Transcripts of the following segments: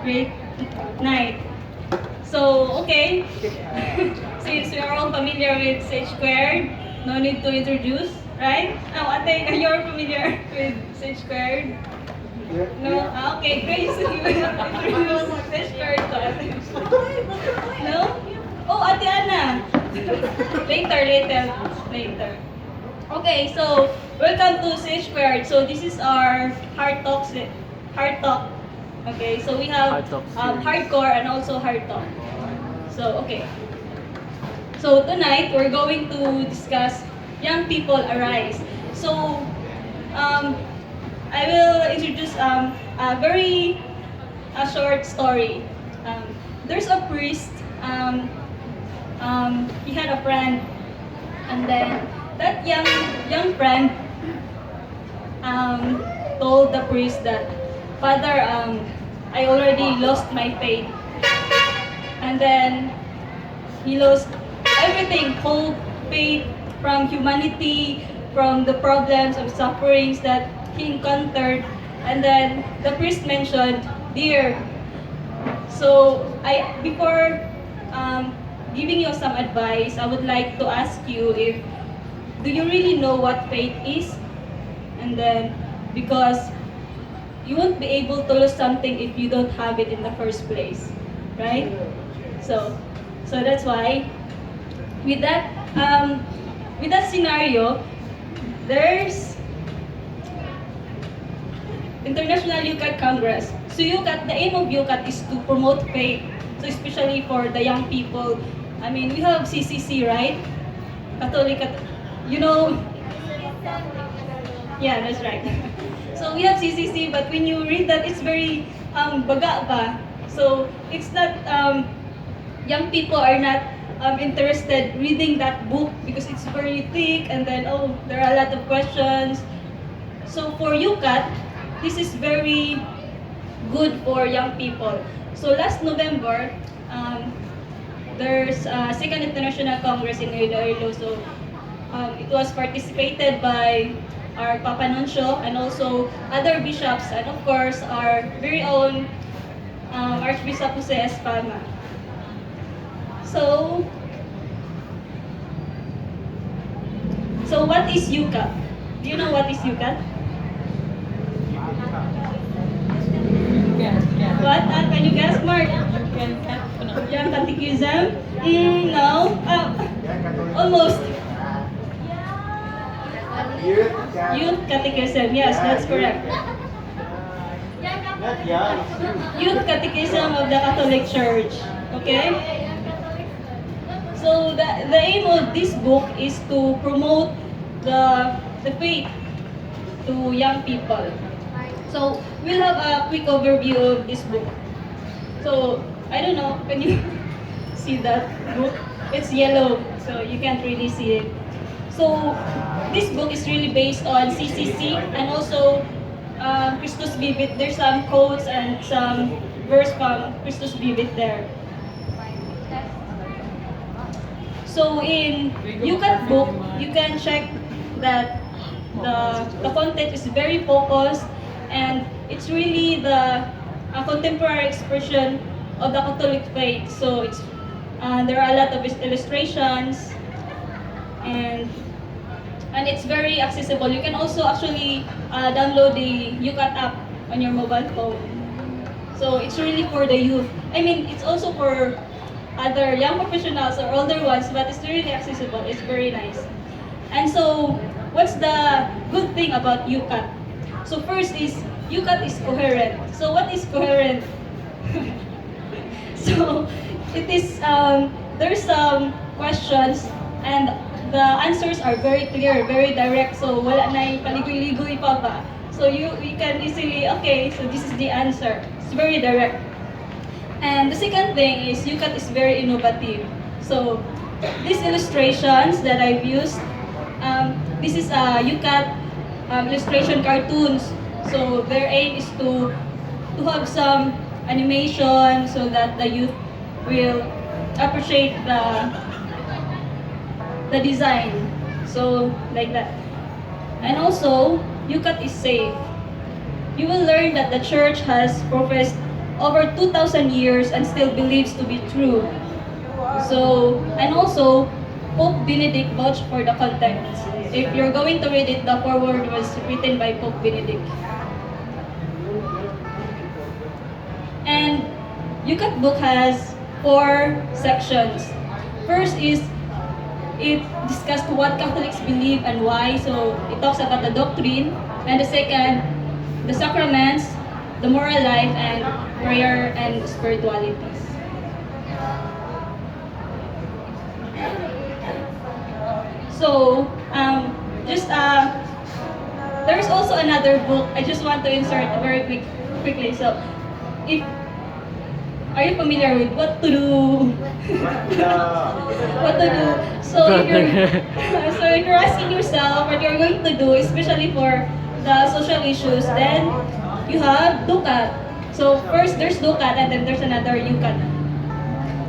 great night. So, okay, since we are all familiar with Ch2, no need to introduce, right? Oh, ate, you're familiar with Ch2? No? Ah, okay, Grace, you will introduce Ch2 to ate. No? Oh, Ate Ana. Later. Okay, so welcome to Ch2. So this is our heart talk. Okay, so we have hardcore and also hard talk. So okay. So tonight we're going to discuss young people arise. So um, I will introduce a very a short story. Um, there's a priest. He had a friend, and then that young friend um, told the priest that, Father, I already lost my faith. And then he lost everything, hope, faith from humanity, from the problems and sufferings that he encountered. And then the priest mentioned, dear, so before giving you some advice, I would like to ask you if, do you really know what faith is? And then, because you won't be able to lose something if you don't have it in the first place, right? So that's why, with that scenario, there's International YouCAT Congress. So the aim of YouCAT is to promote faith. So especially for the young people. I mean, we have CCC, right? Catholic, you know? Yeah, that's right. So we have CCC, but when you read that, it's very baga pa. So it's not, young people are not interested reading that book because it's very thick, and then, there are a lot of questions. So for YouCAT, this is very good for young people. So last November, there's a second International Congress in Iloilo. So it was participated by our Papa Nuncio and also other bishops, and of course our very own Archbishop Jose Espana. So what is YouCAT? Do you know what is YouCAT? What? Can you guess, Mark? Young Catechism? No. Almost. Youth Catechism. Yes, that's correct. Youth Catechism of the Catholic Church. Okay? So the aim of this book is to promote the faith to young people. So we'll have a quick overview of this book. So I don't know, can you see that book? It's yellow, so you can't really see it. So this book is really based on CCC and also Christus Vivit. There's some quotes and some verse from Christus Vivit there. So in YouCAT book, you can check that the content is very focused, and it's really the contemporary expression of the Catholic faith. So there are a lot of illustrations, and it's very accessible. You can also actually download the YouCAT app on your mobile phone. So it's really for the youth. I mean, it's also for other young professionals or older ones, but it's really accessible. It's very nice. And so, what's the good thing about YouCAT? So first is, YouCAT is coherent. So what is coherent? So it is, there's some questions and the answers are very clear, very direct. So wala na yung paligoy-ligoy pa ba. So you can easily, okay, so this is the answer. It's very direct. And the second thing is YouCAT is very innovative. So these illustrations that I've used, this is a YouCAT illustration cartoons. So their aim is to have some animation so that the youth will appreciate the design. So like that. And also, YouCAT is safe. You will learn that the church has professed over 2,000 years and still believes to be true. So, and also, Pope Benedict vouched for the content. If you're going to read it, the foreword was written by Pope Benedict. And YouCAT book has 4 sections. First is, it discussed what Catholics believe and why. So it talks about the doctrine. And the second, the sacraments, the moral life, and prayer and spiritualities. So, there's also another book. I just want to insert very quickly. So, if are you familiar with what to do? What to do? So if you're asking yourself what you're going to do, especially for the social issues, then you have YouCAT. So first there's YouCAT and then there's another YouCAT.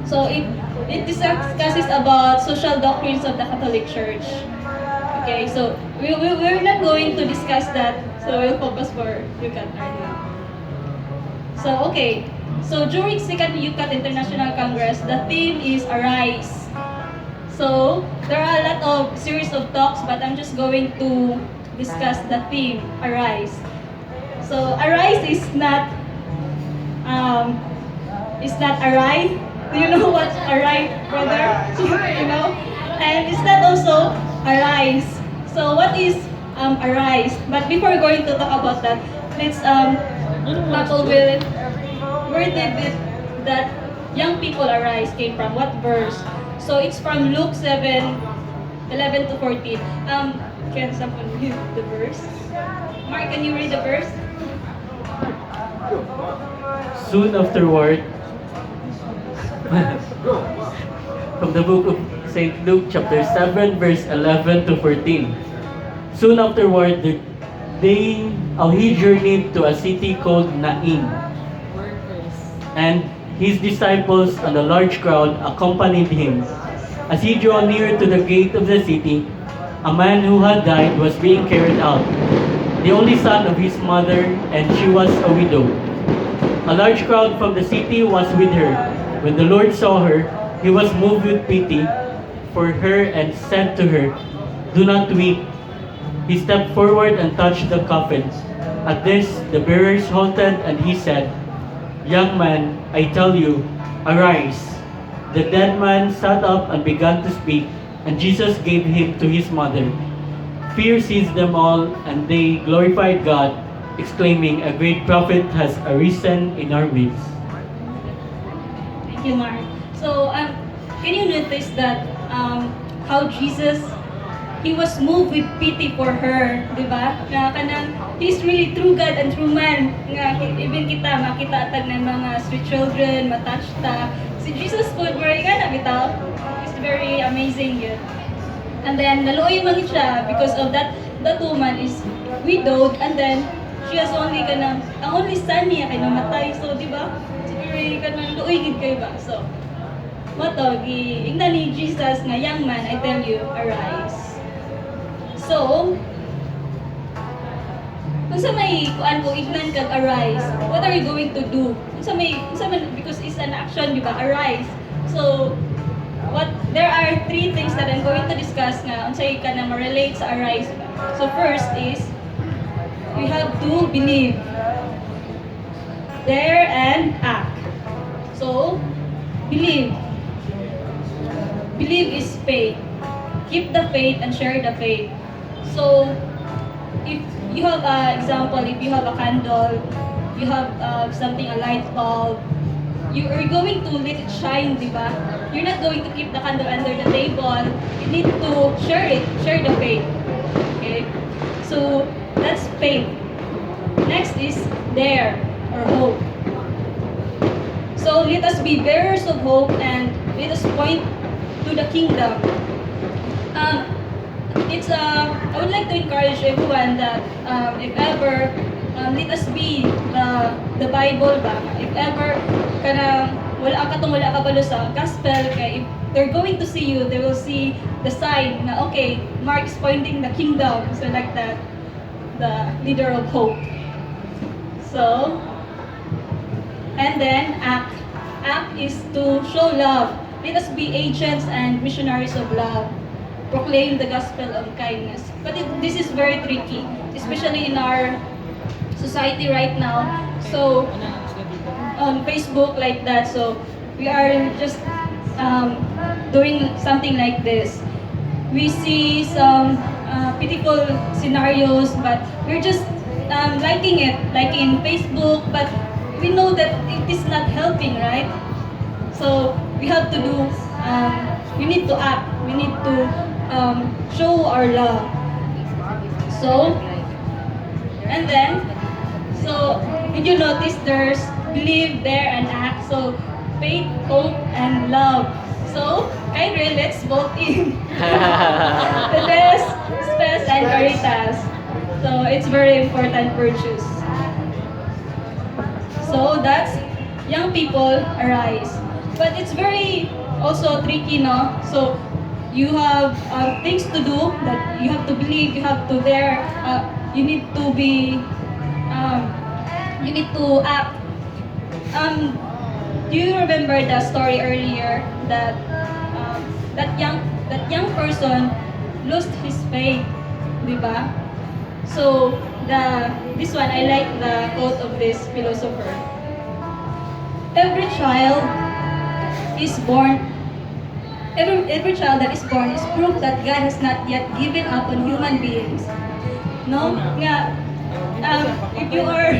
So it discusses about social doctrines of the Catholic Church. Okay, so we're not going to discuss that. So we'll focus for YouCAT right now. So okay. So during second YouCAT International Congress, the theme is Arise. So there are a lot of series of talks, but I'm just going to discuss the theme, Arise. So Arise is not Arise. Do you know what's Arise, brother? You know? And it's not also Arise. So what is Arise? But before going to talk about that, let's tackle with where did that young people arise came from? What verse? So it's from Luke 7:11 to 14. Can someone read the verse? Mark, can you read the verse? Soon afterward, from the book of St. Luke, chapter 7, verse 11 to 14. Soon afterward, he journeyed to a city called Nain, and his disciples and a large crowd accompanied him. As he drew near to the gate of the city, a man who had died was being carried out, the only son of his mother, and she was a widow. A large crowd from the city was with her. When the Lord saw her, he was moved with pity for her and said to her, "Do not weep." He stepped forward and touched the coffin. At this, the bearers halted, and he said, "Young man, I tell you, arise." The dead man sat up and began to speak, and Jesus gave him to his mother. Fear seized them all, and they glorified God, exclaiming, "A great prophet has arisen in our midst." Thank you, Mark. So, can you notice that how Jesus, he was moved with pity for her, di ba? Nga kanang he's really true God and true man. Nga even kita makita tag ng mga street children, matouch ta. Si Jesus po very nga bitaw. It's very amazing yun. And then naluoy man siya because of that woman is widowed, and then she has only kanang ang only son niya kay namatay. So di ba? So very kanang luoy gid kay ba. So moto giingnan ni Jesus nga, young man, I tell you, arise. So, kung sa may kuan ko ignan kag arise, what are you going to do? Kung sa may because it's an action, di ba? Arise. So, there are 3 things that I'm going to discuss nga unsay ka na ma-relate sa arise. So first is we have to believe, dare, and act. So, believe. Believe is faith. Keep the faith and share the faith. So, if you have an example, if you have a candle, you have something, a light bulb, you are going to let it shine, di ba? You're not going to keep the candle under the table. You need to share it, share the faith. Okay? So, that's faith. Next is dare, or hope. So, let us be bearers of hope and let us point to the kingdom. I would like to encourage everyone that if ever let us be the Bible ba, if ever kanang wala ka balo sa gospel, kay if they're going to see you, they will see the sign na okay, Mark is pointing the kingdom, so like that, the leader of hope. So, and And then act. Act is to show love. Let us be agents and missionaries of love. Proclaim the gospel of kindness. But this is very tricky, especially in our society right now. So on Facebook like that. So we are just doing something like this. We see some pitiful scenarios, but we're just liking it, like in Facebook. But we know that it is not helping, right? So we have to do. We need to act. We need to show our love. So, and then, so did you notice there's believe, dare, and act? So faith, hope, and love. So, Kaire, let's vote in. The Des, Spes, and Caritas. So it's very important virtues. So that's young people arise. But it's very also tricky, no? So you have things to do that you have to believe, you have to dare, you need to be, you need to act. Do you remember the story earlier that that young person lost his faith, di ba? So this one I like the quote of this philosopher. Every child is born. Every child that is born is proof that God has not yet given up on human beings. No, nga, if you are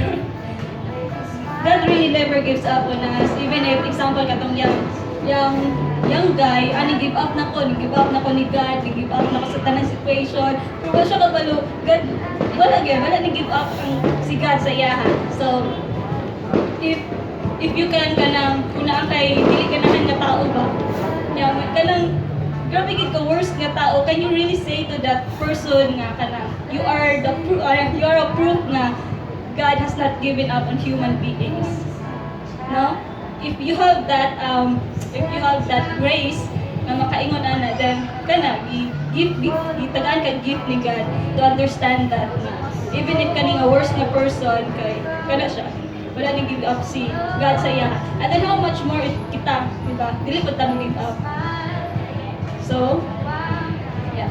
God really never gives up on us. Even if, example, katong young guy, give up na ko ni God, give up na ko sa tanang situation. Pero wala siya kabalo, God, wala ni give up ang si God sa iyahan. So, if you can kanang, kung naa kay, dili ka naman nga tao ba? Kanang, grabe gid ka worst nga tao, can you really say to that person nga kanang, you are a proof nga God has not given up on human beings. No? If you have that grace na makaingon ana, then kana gitagaan ka gift ni God to understand that na even if kaning a worst na person kay kana siya wala ni give up si God sa iya. And then how much more if kita, di ba? Dili pa ta give up. So, yeah.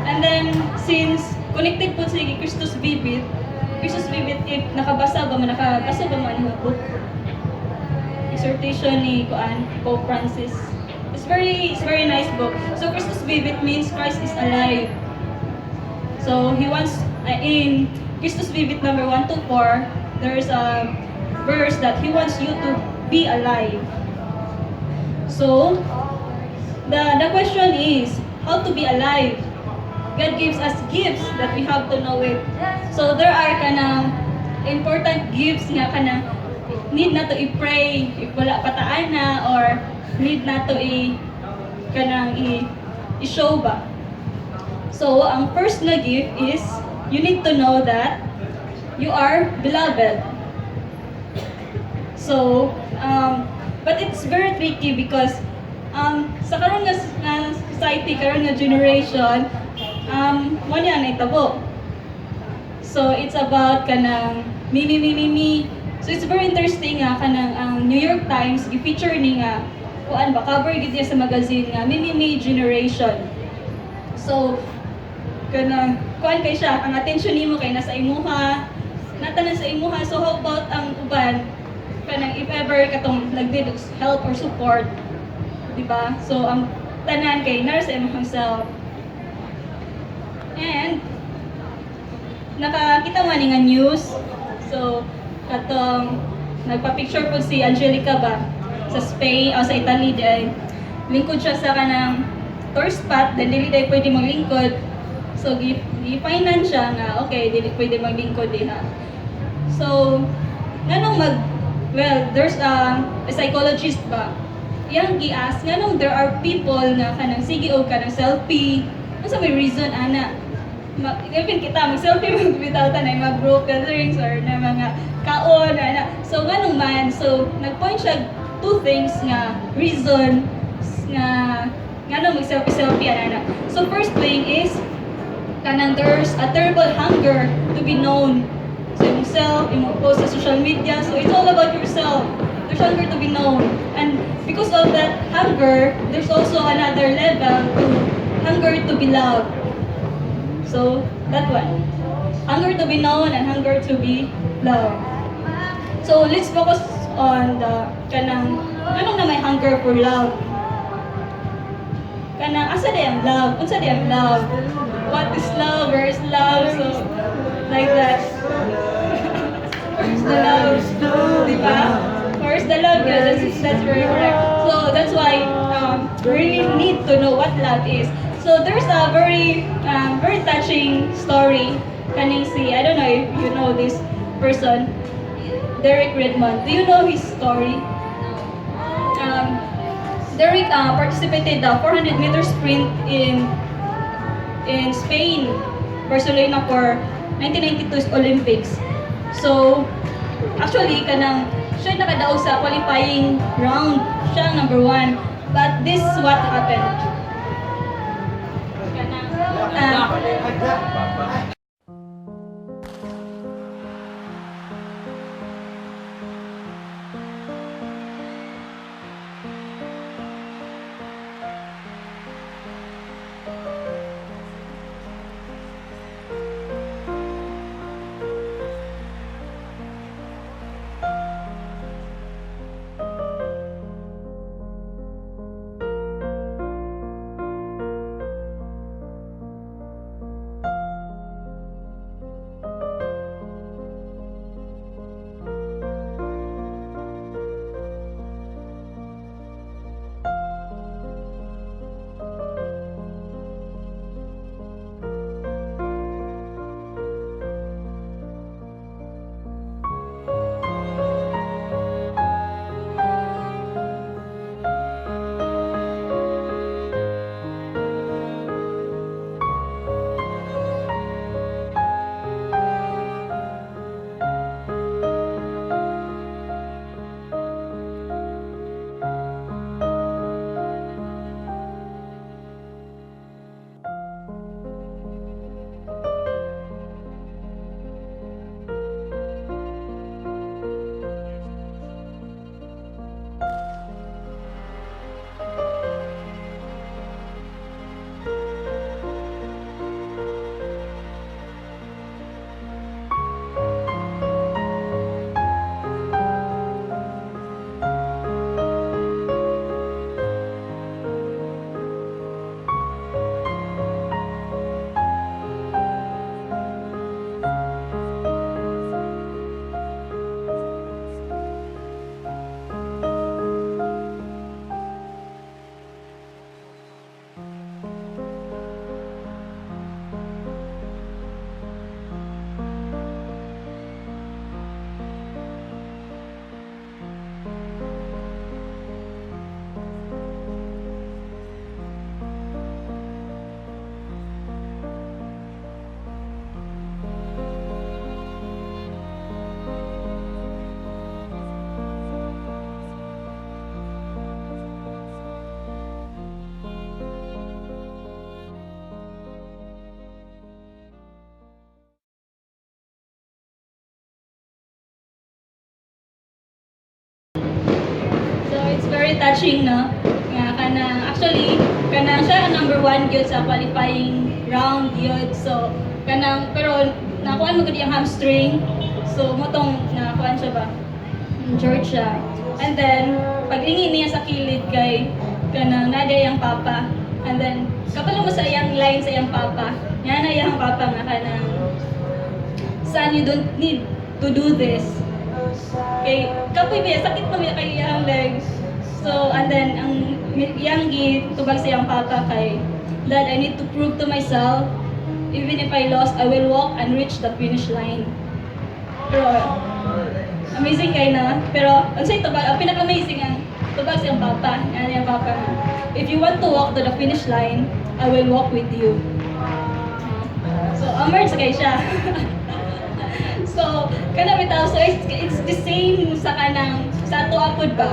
And then since connected po sa Christus Vivit, if nakabasa ba man ang book? Exhortation ni Pope Francis. It's very nice book. So Christus Vivit means Christ is alive. So he wants in Christus Vivit number 1 to 4, there's a verse that he wants you to be alive. So the question is how to be alive. God gives us gifts that we have to know it. So there are kanang important gifts nga kanang need na to i-pray if wala pataan na or need na to i-show ba. So ang first na gift is you need to know that you are beloved. So but it's very tricky because sa karon nga society, karon nga generation, mo niya naitabo. So it's about kanang me. So it's very interesting nga kanang ang New York Times gi-feature ni nga kuan ba cover gid niya sa magazine nga me generation. So kanang kuan kay siya ang attention nimo kay nasa imuha, natanan sa imuha. So how about ang uban kanang if ever katong nagdid help or support, di ba? So ang tanan kay nara sa imong self. And nakakita man nga news. So katong nagpa-picture po si Angelica ba sa Spain o sa Italy din. Lingkod siya sa kanang tourist spot, then dili day pwede maglingkod. So gi-finance siya nga okay, dili pwede maglingkod diha. So there's a psychologist ba. Yang gi-ask nganong there are people nga kanang sige og kanang selfie. Unsa may reason ana? Even kita mag-selfie without na mag-group gatherings or na mga kaon na. So ganun man, so nag-point siya two things nga reason nga nung mag-selfie ana. So first thing is kanang there's a terrible hunger to be known. sa imong self, imong post sa social media. So it's all about yourself. There's hunger to be known. And because of that hunger, there's also another level to hunger to be loved. So that one. Hunger to be known and hunger to be loved. So let's focus on the anong na may hunger for love. Asa di ang love? Unsa di ang love? What is love? Where is love? So, like that. Where's the love? Diba? Where's the love? Yeah, that's very correct. So, that's why we really need to know what love is. So, there's a very touching story. I don't know if you know this person, Derek Redmond. Do you know his story? Derek participated the 400-meter sprint in Spain, Barcelona for 1992 Olympics. So, actually, siya nakadaog sa qualifying round. Siya ang number 1. But this is what happened. Very touching, no? Actually, siya ang number 1 gyud sa qualifying round gyud. So, pero nakuan mo gud yung hamstring. So, motong nakuan siya ba? Georgia. And then, pag-ingi niya sa kilid kay nada yang papa. And then, kapalo mo sa iyang line sa iyang papa. Yan na iyang papa nga son, you don't need to do this. Kay kapoy ba sakit pa kay iyang legs. So, and then, ang iyang tubag sa iyang papa kay, Dad, I need to prove to myself, even if I lost, I will walk and reach the finish line. Pero, amazing kay na. Pero, ang sa'yo tubag, ang pinaka-amazing ang tubag sa iyang papa. Yan iyang papa na, if you want to walk to the finish line, I will walk with you. So, emerge kay siya. So, bitaw, so it's the same sa ato apod ba?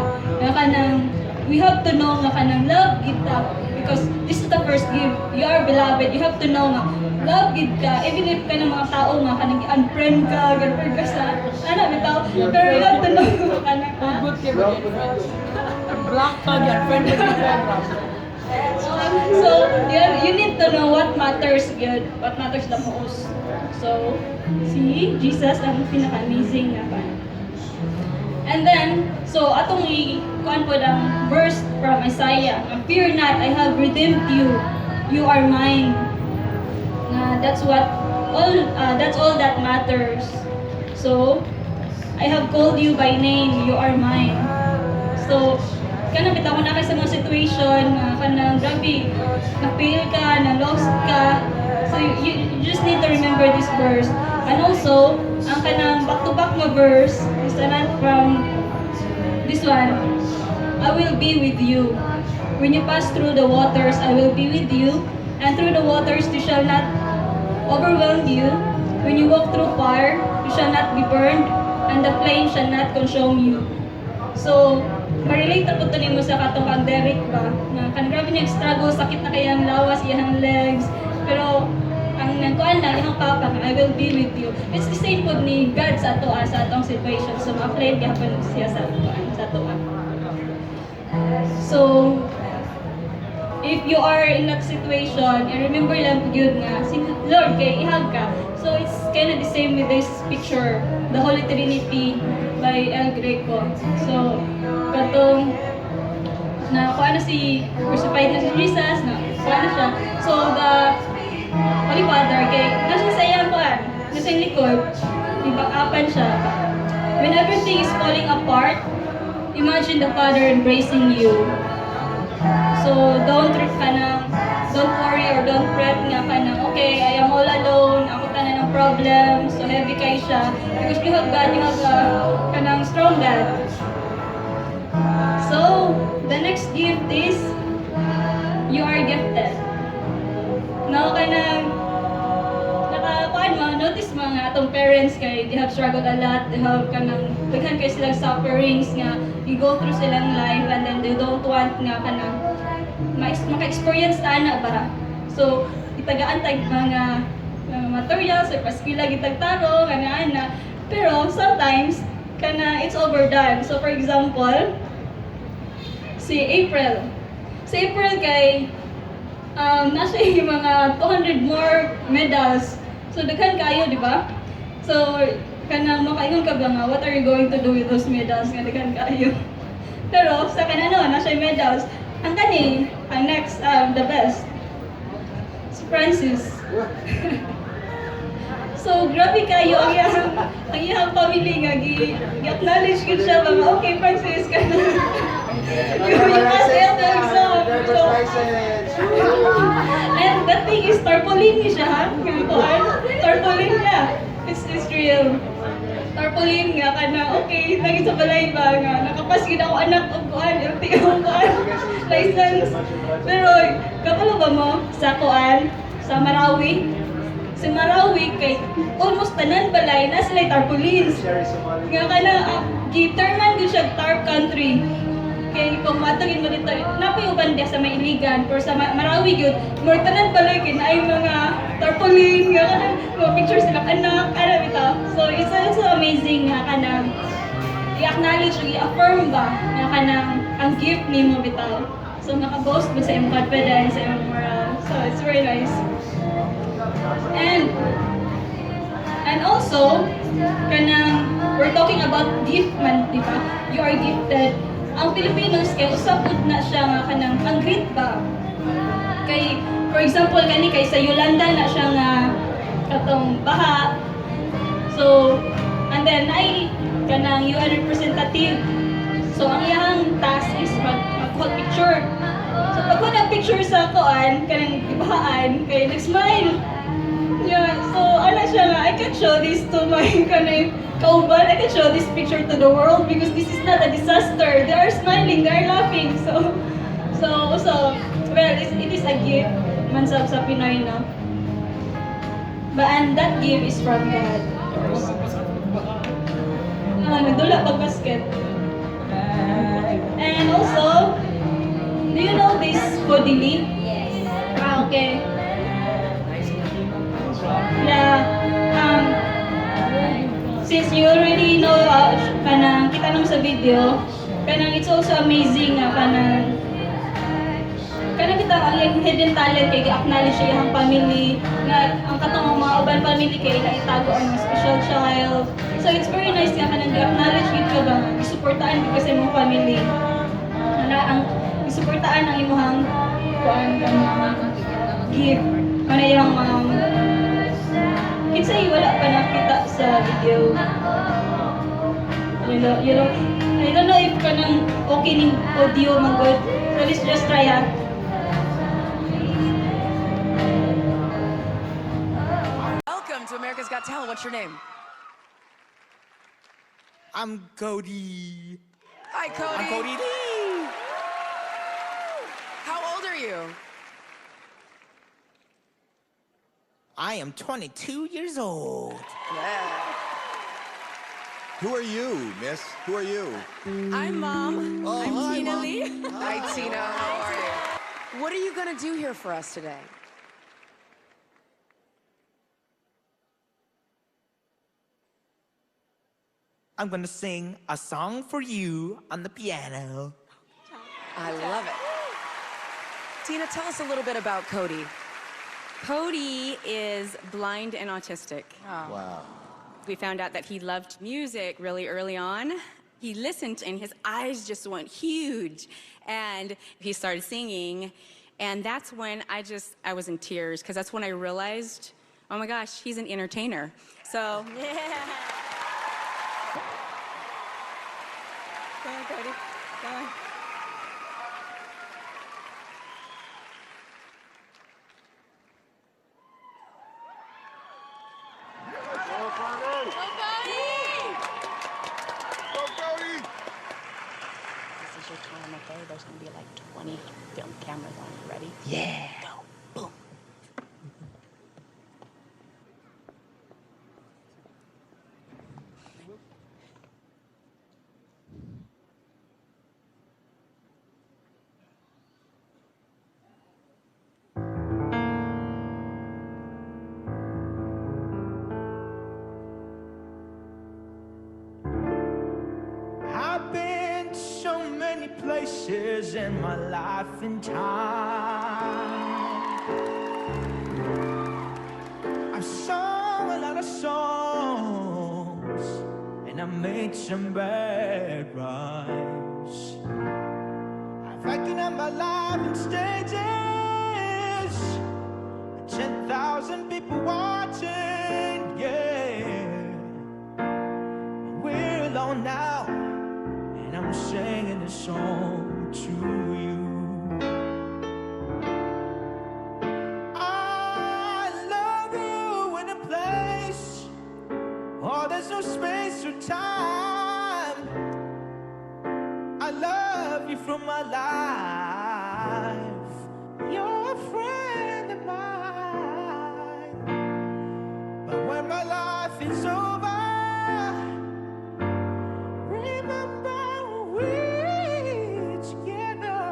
We have to know nga love kita because this is the first gift. You are beloved. You have to know nga love gid ka, even if ka ng mga tao nga kanang unfriend ka, girlfriend ka sa ano bitaw, pero you have to know kanang Good kay Block ka yan, friend with so you need to know what matters good, what matters the most. So si Jesus ang pinaka-amazing nga ba. And then, so atong kuan po ang verse from Isaiah, "Fear not, I have redeemed you. You are mine." That's all that matters. So, I have called you by name. You are mine. So, kanang bitawan na ka sa mga situation, kanang grabe, na-fail ka, na-lost ka. So, you just need to remember this verse. And also, ang kanang back-to-back na verse is from this one. I will be with you. When you pass through the waters, I will be with you. And through the waters, they shall not overwhelm you. When you walk through fire, you shall not be burned, and the flame shall not consume you. So, ma-relate po ito nimo sa katong kang Derek ba? Na kanang grabe niya struggle, sakit na kayang lawas, iyang legs. Pero, ang nagkuhan lang, iyang papa, I will be with you. It's the same po ni God sa ato, sa atong situation. So, ma-apply gapon siya sa ato. So, if you are in that situation, and remember lang yun nga, si Lord kay ihag ka. So it's kind of the same with this picture, the Holy Trinity by El Greco. So, katong na kuha na si crucified na si Jesus, na kuha na siya. So the Holy Father kay nasa sa iyang kuha, nasa iyang likod, ibang-apan siya. When everything is falling apart, imagine the Father embracing you. So, don't worry or don't fret nga ka na, okay, I am all alone, ako tanan ng problem, so heavy kayo siya. Because you have God, you have kanang strong God. So, the next gift is, you are gifted. Now, notice mga atong parents kay they have struggled a lot, they have kanang daghan kay silang sufferings nga you go through silang life and then they don't want nga kanang maka-experience ta na ba. So itagaan tag mga materials or paskila gitagtaro kana pero sometimes kana it's overdone. So for example, si April kay nasa yung mga 200 more medals. So, daghan kayo, di ba? So, kanang makaingon ka ba nga, what are you going to do with those medals nga daghan kayo? Pero, sa kanano, nasa yung medals, ang next, the best, si Francis. So, grabe kayo, ang iyang family nga, gi-acknowledge ko siya ba, okay, Francis, ka na. You pass the exam. So, and the thing is, tarpaulin niya siya, ha? Tarpaulin niya. It's real. Tarpaulin nga ka na, okay, lagi sa balay ba nga, nakapasigid ako anak o kuhan, LT o kuhan, license. Pero, kapalo ba mo, sa Marawi, si Marawi kay almost tanan balay na sila tarpaulins. Nga ka na, giterman din siya tarp country. Kay kung matagin mo dito, napayuban dia sa may iligan, pero sa Marawi yun, more tanan balay kay na ay mga tarpaulin, nga ka na, mga pictures silang anak, ito. So, it's also amazing nga ka na, i-acknowledge, i-affirm ba, nga ka na, ang gift ni mo bitaw. So, nakaboast mo sa iyong confidence, sa iyong moral. So, it's very nice. And also, kanang, we're talking about gift man, di ba? You are gifted. Ang Filipinos kay usapod na siya nga kanang ang great ba. Kay for example kay sa Yolanda na siya nga katong baha. So and then ay kanang UN representative. So ang iyang task is mag-hold picture. So pag ng picture sa koan kanang ibahaan kay nag-smile. Yeah, so ano siya nga, I can show this to my kanang kauban, I can show this picture to the world because this is not a disaster. They are smiling, they are laughing. So well, it is a gift man sa Pinoy, no? And that gift is from God. Nagdula pag basket. And also, do you know this body lead? Yes. Okay. Yeah. Since you already know, kanang kita naman sa video, kanang it's also amazing nga kanang kita ang iyang hidden talent kay gi-acknowledge siya ang family nga ang katong mga uban family kay naitago ang mga special child. So it's very nice nga kanang gi-acknowledge gid ka ba isuportahan ka sa imong family. Ang isuportahan ang imong kuan gift. Ano yung kinsay wala pa nakita sa video. I don't know if kanang okay ning audio magod. So let's just try ha. Welcome to America's Got Talent. What's your name? I'm Cody. Hi, Cody. I'm Cody Lee. How old are you? I am 22 years old. Yeah. Who are you, miss? Who are you? I'm Mom. Oh, I'm hi, Tina Mom. Lee. Hi, Tina. How are you? What are you going to do here for us today? I'm gonna sing a song for you on the piano. I love it. Tina, tell us a little bit about Cody. Cody is blind and autistic. Wow. We found out that he loved music really early on. He listened and his eyes just went huge. And he started singing. And that's when I was in tears because that's when I realized, oh my gosh, he's an entertainer. So, yeah. Go on, Cody. Go on. This is your time, okay? There's gonna be like 20 film cameras on you. Ready? Yeah. Go. Boom. I've been to so many places in my life and time. I've sung a lot of songs and I made some bad rhymes. I've acted out my life in stages, 10,000 people watching, yeah. We're alone now, and I'm singing this song to you. I love you in a place, oh, there's no space or time. I love you from my life. You're a friend of mine. But when my life is over, remember we're together.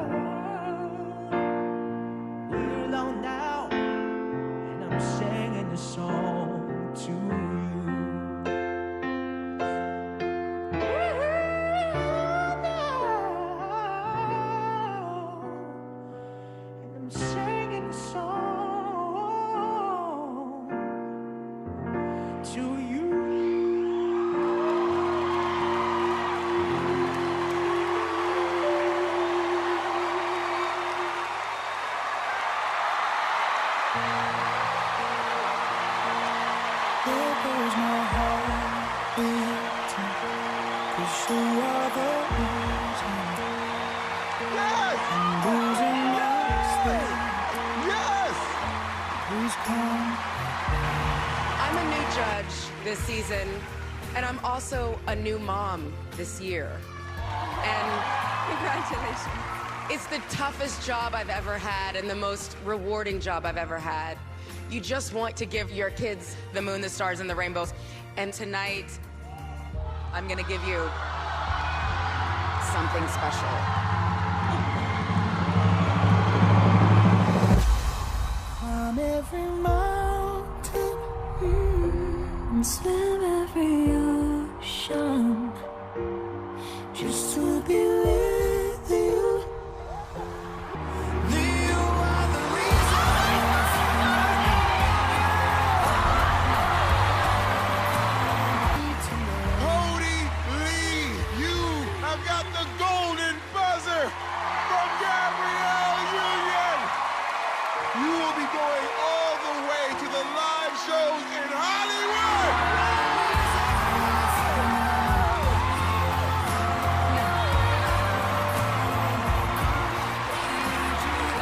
We're alone now, and I'm singing a song to you. And I'm singing a song to you. There goes my heart beating, 'cause you are the reason Yes! I'm losing my sleep. Yes! Please come. I'm a new judge this season, and I'm also a new mom this year. And Congratulations. it's the toughest job I've ever had and the most rewarding job I've ever had. You just want to give your kids the moon, the stars, and the rainbows. And tonight, I'm gonna give you something special. Climb every mountain, swim every ocean just to be with you. You are the reason. Cody Lee, you have got the golden buzzer from Gabrielle Union. You will be going all the way to the live shows in Hollywood.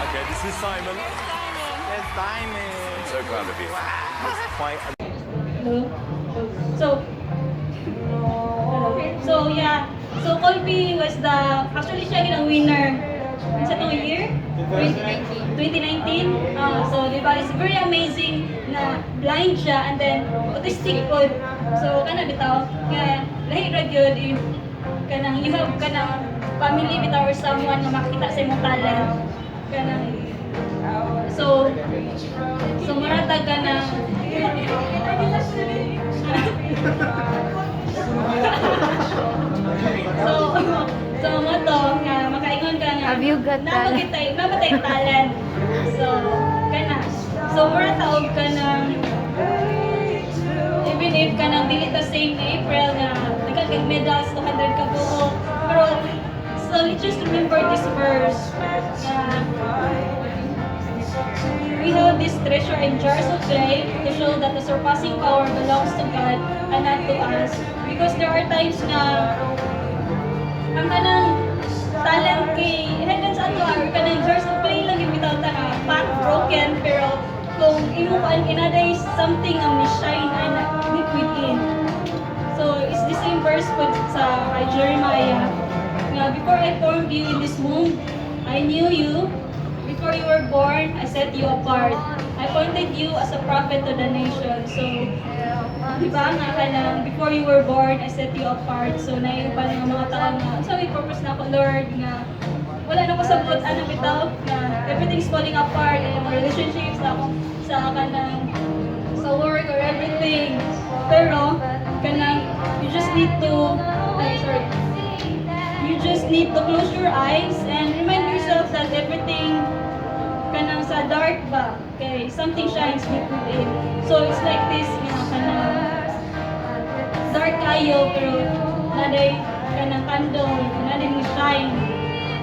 Okay, this is Simon. Yes, Simon. I'm so proud of you. It's quite No? So yeah. So Colby was actually siya ang winner. Ano sa itong year? 2019. So di ba, it's very amazing na blind siya and then autistic po. So kana bitaw, nga lahi ra gyud if kanang you have kanang family bitaw or someone nga makita sa imong talent. Kanang so maratag ka na so mo to nga makaingon ka nga Have you got nabatay talent so kana so mura taog ka na even if ka nang dili ta same na April nga nagkag medals 200 ka buo pero so let's just remember this verse we have this treasure in jars of clay to show that the surpassing power belongs to God and not to us. Because there are times na ang kanang talent kay hidden sa ato or kanang jars of clay lang yung bitaw ta nga pat broken pero kung imo pa inaday something ang ni-shine and deep within. So it's the same verse po sa Jeremiah. Nga, before I formed you in this womb, I knew you. Before you were born, I set you apart. I appointed you as a prophet to the nation. So, di ba nga kanang before you were born, I set you apart. So, naiyo pa ng mga tao nga, so may purpose na ako, Lord, nga wala na ko sabot, bitaw, na everything's falling apart, yung relationships, sa kanang, sa work or everything. Pero, kanang, you just need to close your eyes and remind yourself that everything kanang sa dark ba, okay, something shines within. So it's like this, kanang dark kayo pero naday kanang candle, naday mo shine.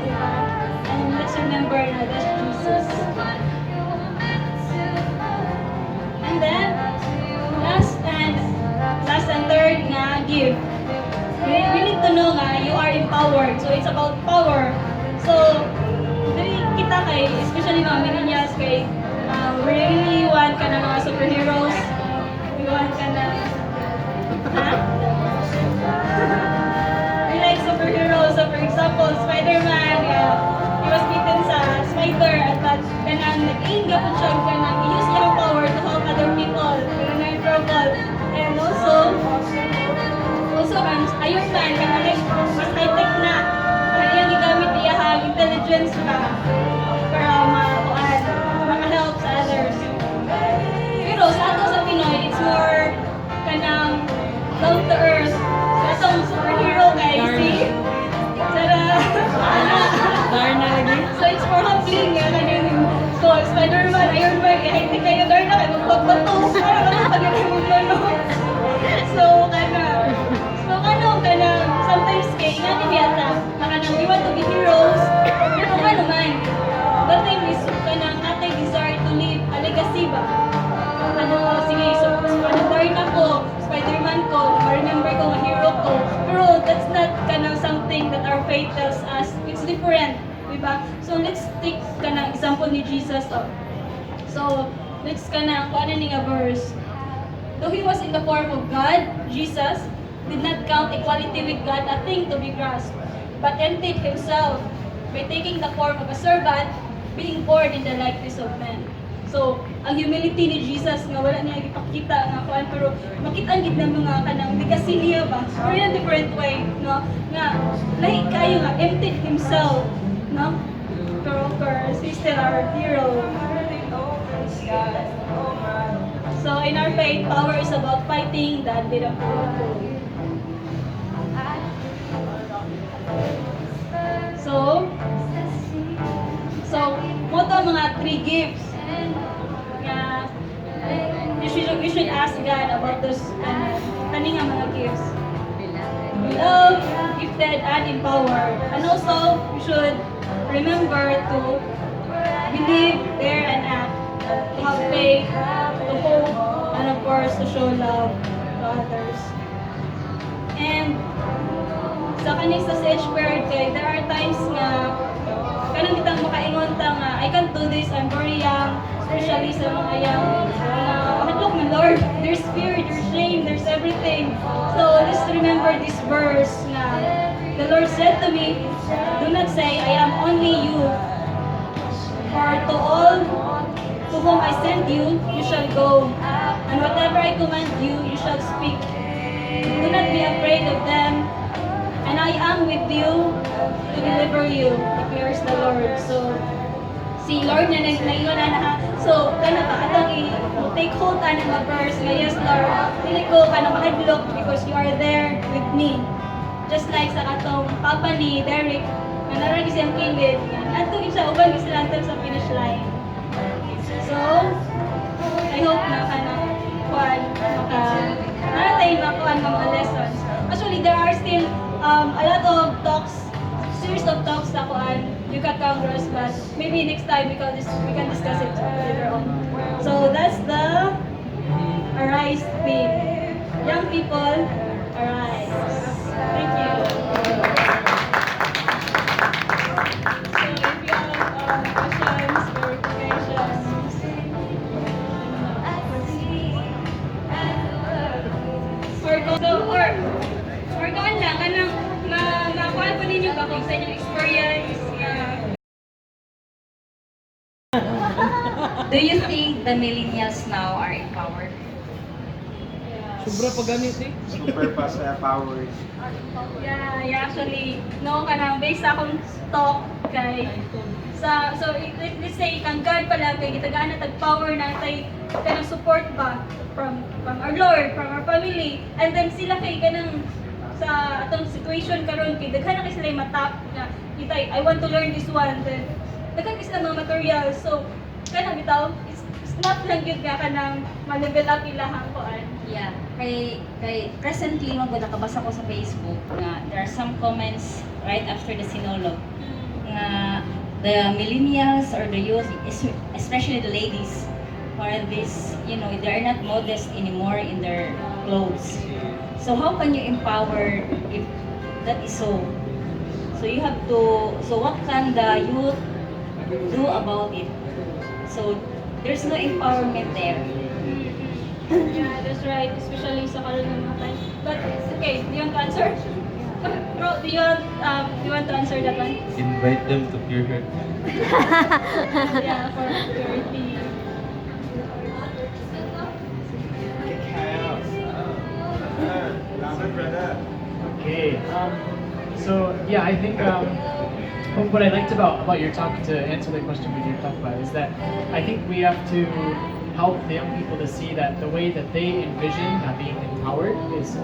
Diba? And let's remember na that's Jesus. And then last and third nga give. We need to know nga you are empowered. So it's about power. So dili kita kay especially mga millennials kay we really want ka na mga superheroes. We want ka na we like superheroes. So for example, Spider-Man, he was bitten sa spider at that kanang nag-aim gapon siya kanang use yung power to help other people when they're in trouble. And also ang Iron Man kanang mas high-tech na kaya gigamit iyang intelligence para maka-help sa others. Pero sa ato sa Pinoy, it's more kanang down to earth. Sa atong superhero kay si Darna lagi. So it's for humbling kanang so Spider-Man, Iron Man, high-tech kayo Darna kay magpagbato para pag-imulo. So sometimes kay ingani biyata kanang we want to be heroes pero ano man that time is kanang natin desire to leave a legacy ba sige so Darna ko Spider-Man ko ma-remember ko nga hero ko pero that's not kanang something that our faith tells us. It's different, diba? So let's take kanang example ni Jesus so let's kanang kuan ni nga verse. Though he was in the form of God, Jesus did not count equality with God a thing to be grasped, but emptied himself by taking the form of a servant, being born in the likeness of man. So, ang humility ni Jesus nga wala niya ipakita nga kuan pero makita gid na mga kanang legacy niya ba pero in a different way no nga lahi kayo nga emptied himself no pero of course he's still our hero. So in our faith, power is about fighting the bit of powerful. Mo to mga three gifts nga you should ask God about those kani nga mga gifts. Love, gifted, and empowered. And also, you should remember to believe, dare, and act. To have faith, to hope, and of course, to show love to others. And sa kaning sa Ch2 Heart Talk, there are times nga kanang kitang makaingon ta nga I can't do this, I'm very young, especially sa mga young hadlok na Lord, there's fear, there's shame, there's everything. So just remember this verse na the Lord said to me, do not say I am only you, for to all to whom I send you, you shall go, and whatever I command you, you shall speak. Do not be afraid of them, and I am with you to deliver you, declares the Lord. So, si Lord na nag-naingon na so, kana ba, atang take hold na ng verse nga, yes Lord, dili ko ka na mahadlok because you are there with me. Just like sa katong papa ni Derek, na naragi siyang kilid, natugin siya, ubang isilantan sa finish line. So, I hope na naratay makuhan mga lessons. Actually, there are still a lot of talks, series of talks na kuan YouCAT Congress, but maybe next time we can discuss it later on. So that's the Arise theme. Young people, arise. Thank you. So if you have questions, clarifications, or kaan lang, kanang makuha po ninyo ba kung sa inyong experience? Do you think the millennials now are empowered? Sobra pa ganit eh. Super pa sa powers. Yeah, actually, no, kanang based sa akong talk kay so let's say kang God pala kay gitagaan na tag-power na tay kanang support ba from our Lord, from our family, and then sila kay kanang sa atong situation karon kay daghan na kay sila matap na itay I want to learn this one, then daghan kay sila mga materials, so kanang bitaw it's not lang gyud nga kanang ma-level up ilahang kuan. Yeah, kay presently mo nakabasa ko sa Facebook nga there are some comments right after the sinolog nga the millennials or the youth, especially the ladies, are this, they are not modest anymore in their clothes. So how can you empower if that is so? So you have to, so what can the youth do about it? So there's no empowerment there. Yeah, that's right, especially sa karon ng mga time. But okay, do you want to answer? Bro, do you want to answer that one? Invite them to Pure Heart. Yeah, for purity. Okay. So yeah, I think what I liked about your talk, to answer the question we did talk about, is that I think we have to help the young people to see that the way that they envision being empowered is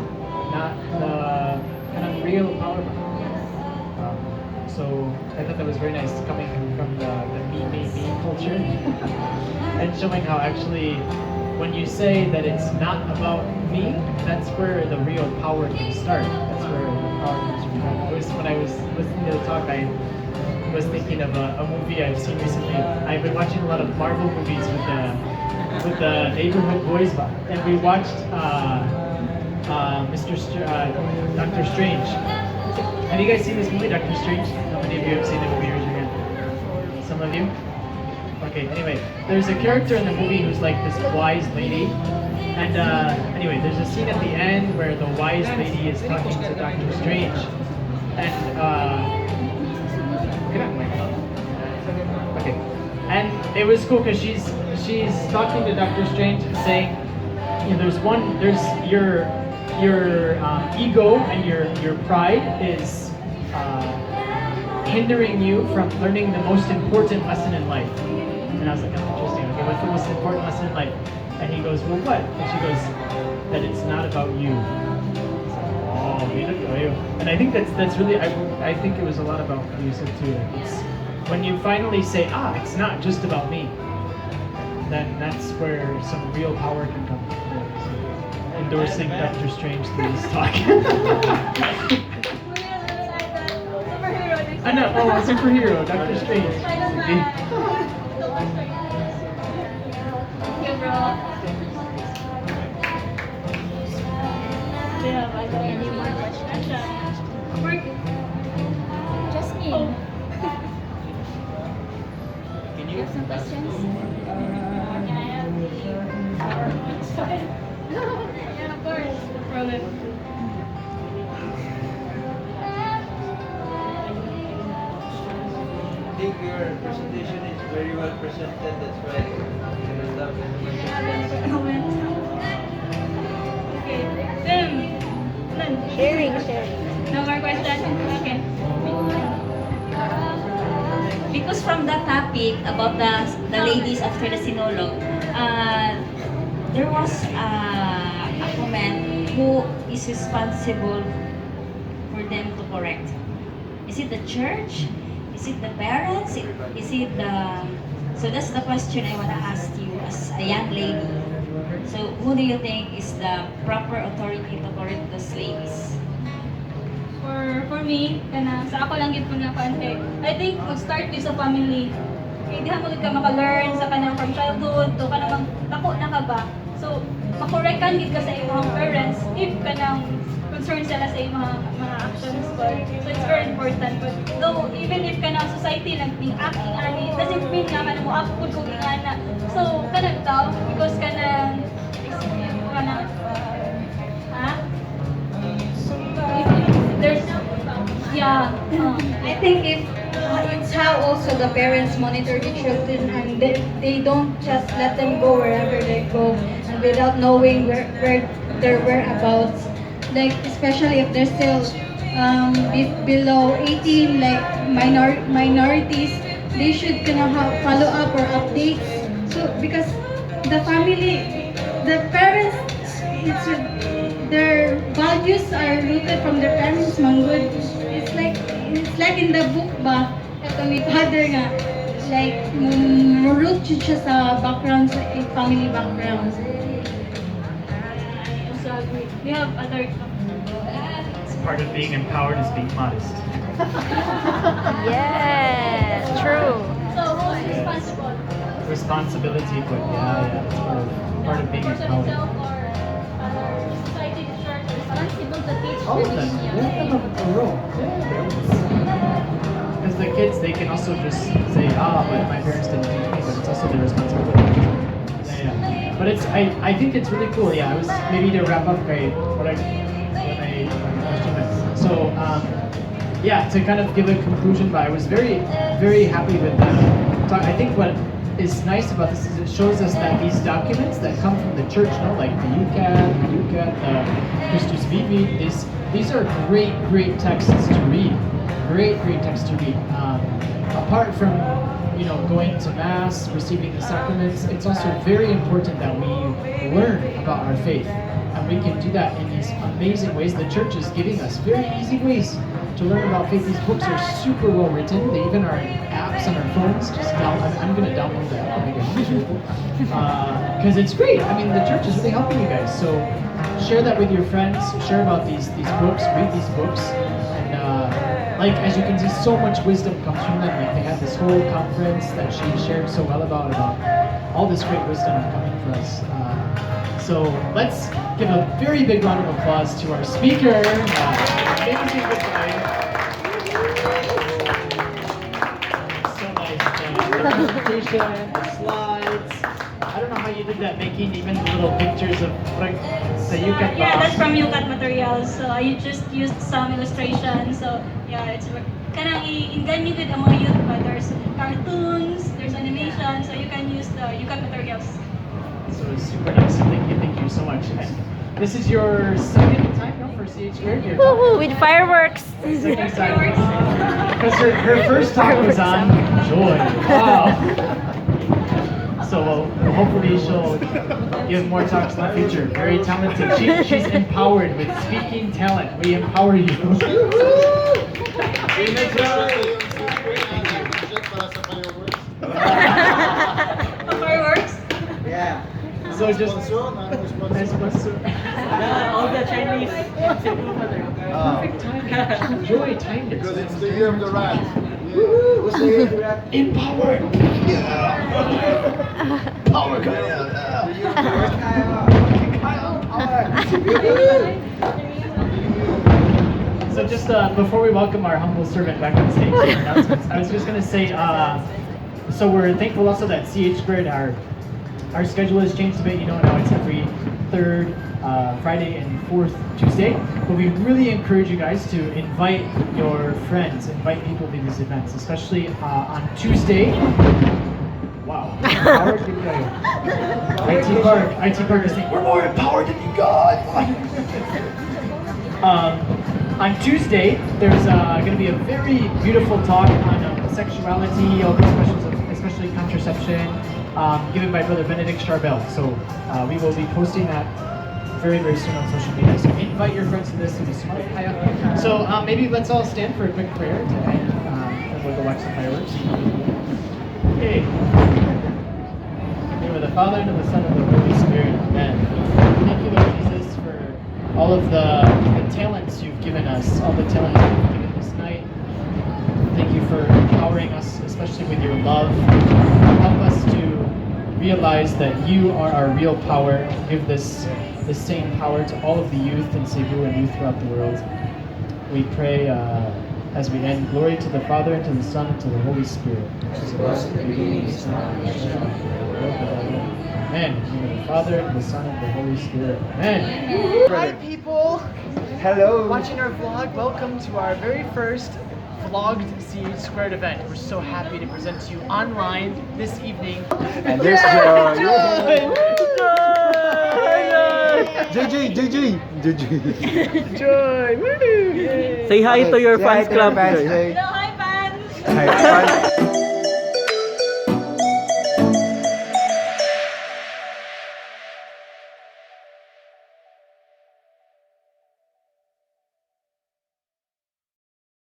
not the kind of real power. So I thought that was very nice coming from the me culture and showing how actually when you say that it's not about me, that's where the real power can start. That's where the power comes from. When I was listening to the talk, I was thinking of a movie I've seen recently. I've been watching a lot of Marvel movies with the neighborhood boys, and we watched Doctor Strange. Have you guys seen this movie, Doctor Strange? How many of you have seen the movie? Raise your hand. Some of you? Okay, anyway, there's a character in the movie who's like this wise lady. And anyway, there's a scene at the end where the wise lady is talking to Doctor Strange. And, okay. And it was cool because she's talking to Doctor Strange and saying, there's your ego and your pride is hindering you from learning the most important lesson in life. And I was like, oh, interesting. Okay, what's the most important lesson in life? And he goes, well, what? And she goes, that it's not about you. Oh, and I think that's really, I think it was a lot about what you said too. It's when you finally say, it's not just about me, then that's where some real power can come. So, endorsing Dr. Strange through this talk. I know, superhero, Dr. Strange. Thank you, bro. Do you have any more questions? Jasmine. Oh. Do you have some questions? Can I have the It's fine. Yeah, of course. No problem. I think your presentation is very well presented. That's why I love it. Okay. None. Sharing. No more questions? Okay. Because from the topic about the ladies after the sinolog, there was a comment who is responsible for them to correct. Is it the church? Is it the parents? Is it the... So that's the question I want to ask you as a young lady. So who do you think is the proper authority to correct those ladies? For me, sa ako lang gid ko na kante. I think mag-start din sa family. Kaya di mo ka maka-learn sa kanang from childhood to kanang tako na ka ba. So, makorekan gid ka sa imong parents if kanang concerned sila sa imong mga actions ko. So it's very important. But though even if kanang society naging acting ani, doesn't mean na kanang mo upod kung ingana. So kanang tao because kanang there's I think if it's how also the parents monitor the children and they don't just let them go wherever they go and without knowing where their whereabouts. Like especially if they're still below 18, like minorities, they should have follow up or updates. So because the family, the parents, their values are rooted from their parents, manggod. It's like in the book ba, katong father nga, like root siya sa background, sa family background. so we have other Part of being empowered is being modest. Yes, true. So who's responsible? Responsibility, but yeah, it's part of being Person empowered. itself or society, the church, responsible to teach All of them. religion. They have a role. Because the kids, they can also just say, but my parents didn't teach me, but it's also their responsibility. Yeah. But I think it's really cool. Yeah, I was maybe to wrap up what I question meant. So to kind of give a conclusion, but I was very, very happy with that talk. I think what is nice about this is it shows us that these documents that come from the church, like the YouCAT, Christus Vivi, these are great texts to read. Great texts to read. Apart from going to mass, receiving the sacraments, it's also very important that we learn about our faith, and we can do that in these amazing ways. The church is giving us very easy ways to learn about faith. These books are super well written. They even are apps on our phones. I'm going to download the app because it's great. I mean, the church is really helping you guys. So share that with your friends. Share about these books. Read these books. And as you can see, so much wisdom comes from them. Like they had this whole conference that she shared so well about all this great wisdom coming for us. So let's give a very big round of applause to our speaker. Amazing goodbye. So nice. The presentation, the slides. I don't know how you did that, making even little pictures of the YouCAT. Yeah, that's from YouCAT materials. So I just used some illustrations. So yeah, it's kanang i-ingan good ang mga youth, but there's cartoons, there's animation, so you can use the YouCAT materials. So it's super nice. Thank you so much. And this is your second time for CH2. Woohoo, with fireworks. Second time. Because her first talk was on joy. Wow. So hopefully she'll give more talks in the future. Very talented. She's empowered with speaking talent. We empower you. Fireworks? Yeah. So just all the Chinese in Cebu, Father. Perfect timing. Joy timed it. Because it's the year of the rat. What's the year of the rat? Empowered. Power So just before we welcome our humble servant back on stage for announcements, I was just going to say, so we're thankful also that Ch2, our schedule has changed a bit. You know, now it's every third Friday and fourth Tuesday. But we really encourage you guys to invite your friends, invite people to these events, especially on Tuesday. Wow. Empowered, good guy. IT Park is saying, we're more empowered than you guys. On Tuesday, there's going to be a very beautiful talk on sexuality, all these questions of especially contraception, given by Brother Benedict Charbel. So we will be posting that very, very soon on social media. So invite your friends to this. It'll be super. So maybe let's all stand for a quick prayer to end, and we'll go watch the fireworks. Okay. In the name of the Father, and of the Son, and of the Holy Spirit. Amen. Thank you, Lord Jesus, for all of the talents you've given us, all the talents you've given this night. Thank you for empowering us, especially with your love. Help us to realize that you are our real power. Give this same power to all of the youth in Cebu and youth throughout the world. We pray as we end, glory to the Father, and to the Son, and to the Holy Spirit. Amen. In the name of the Father, and the Son, and the Holy Spirit. Amen. Hi people! Hello! Watching our vlog, welcome to our very first vlogged Ch2 event. We're so happy to present to you online this evening. And there's Joy! JJ! Joy! Woo! Say hi to your Say hi fans to your club. fans. Hello, hi fans! Hi, fans.